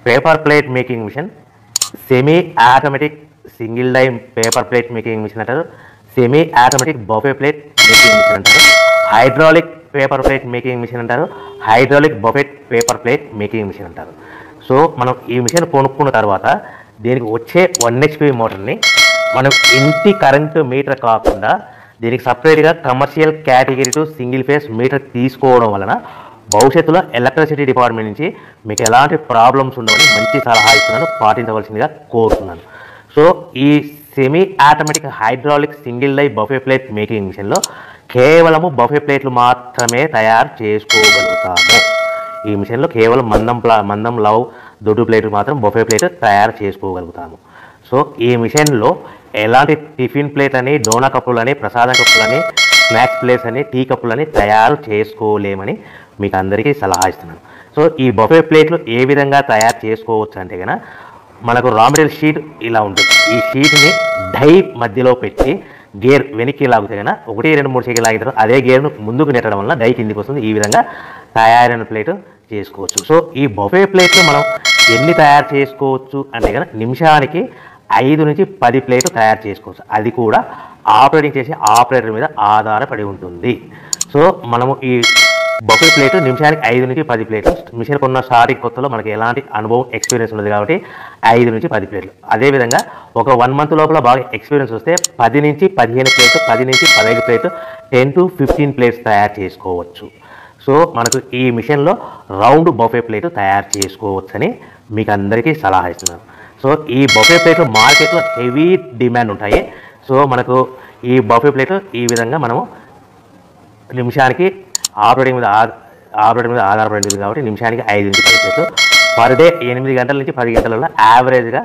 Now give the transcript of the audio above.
Paper plate making machine, semi automatic single die paper plate making machine అంటారు, semi automatic buffet plate making machine అంటారు, hydraulic paper plate making machine అంటారు, hydraulic buffet paper plate making machine అంటారు. So మనం ఈ machine కొనుక్కున్న తర్వాత దీనికి వచ్చే 1 HP మోటార్ని మనం ఇంటి కరెంటు మీటర్ కాకుండా దీనికి సపరేట్గా commercial category to single phase metre తీసుకోవడం వలన భవిష్యత్తులో ఎలక్ట్రిసిటీ డిపార్ట్మెంట్ నుంచి మీకు ఎలాంటి ప్రాబ్లమ్స్ ఉండవని మంచి సలహా ఇస్తున్నాను, పాటించవలసిందిగా కోరుతున్నాను. సో ఈ semi automatic hydraulic single die buffet plate making మిషన్లో కేవలము బఫే ప్లేట్లు మాత్రమే తయారు చేసుకోగలుగుతాము. ఈ మిషన్లో కేవలం మందం లవ్ దొడ్డు ప్లేట్లు మాత్రం బఫే ప్లేట్ తయారు చేసుకోగలుగుతాము. సో ఈ మిషన్లో ఎలాంటి టిఫిన్ ప్లేట్ అని, డోనా కప్పులని, ప్రసాదం కప్పులని, స్నాక్స్ ప్లేట్స్ అని, టీ కప్పులని తయారు చేసుకోలేమని మీకు అందరికీ సలహా ఇస్తున్నాను. సో ఈ బఫే ప్లేట్లు ఏ విధంగా తయారు చేసుకోవచ్చు అంటే కనుక మనకు రా మెటీరియల్ షీట్ ఇలా ఉంటుంది. ఈ షీట్ని డై మధ్యలో పెట్టి గేర్ వెనక్కి లాగితే కనుక 1, 2, 3 సెకండ్లు లాగితే అదే గేర్ను ముందుకు నెట్టడం వల్ల డై కిందికి వస్తుంది. ఈ విధంగా తయారైన ప్లేట్ చేసుకోవచ్చు. సో ఈ బఫే ప్లేట్లు మనం ఎన్ని తయారు చేసుకోవచ్చు అంటే కనుక నిమిషానికి 5 నుంచి 10 ప్లేట్లు తయారు చేసుకోవచ్చు. అది కూడా ఆపరేటింగ్ చేసే ఆపరేటర్ మీద ఆధారపడి ఉంటుంది. సో మనము ఈ బఫే ప్లేట్ నిమిషానికి 5 నుంచి 10 ప్లేట్లు. మిషన్ కొన్న స్టార్టింగ్ కొత్తలో మనకి ఎలాంటి అనుభవం ఎక్స్పీరియన్స్ ఉన్నది కాబట్టి 5 నుంచి 10 ప్లేట్లు. అదేవిధంగా ఒక 1 మంత్ లోపల బాగా ఎక్స్పీరియన్స్ వస్తే 10 నుంచి 15 ప్లేట్లు, 10 నుంచి 15 ప్లేట్లు, 10 to 15 ప్లేట్స్ తయారు చేసుకోవచ్చు. సో మనకు ఈ మిషన్లో రౌండ్ బఫే ప్లేట్ తయారు చేసుకోవచ్చని మీకు అందరికీ సలహా ఇస్తున్నాను. సో ఈ బఫే ప్లేట్లు మార్కెట్లో హెవీ డిమాండ్ ఉంటాయి. సో మనకు ఈ బఫే ప్లేట్ ఈ విధంగా మనము నిమిషానికి ఆపరేటింగ్ మీద ఆధారపడింది కాబట్టి నిమిషానికి 5 నుంచి 10 ప్లేట్లు పర్ డే 8 గంటల నుంచి 10 గంటలలో యావరేజ్గా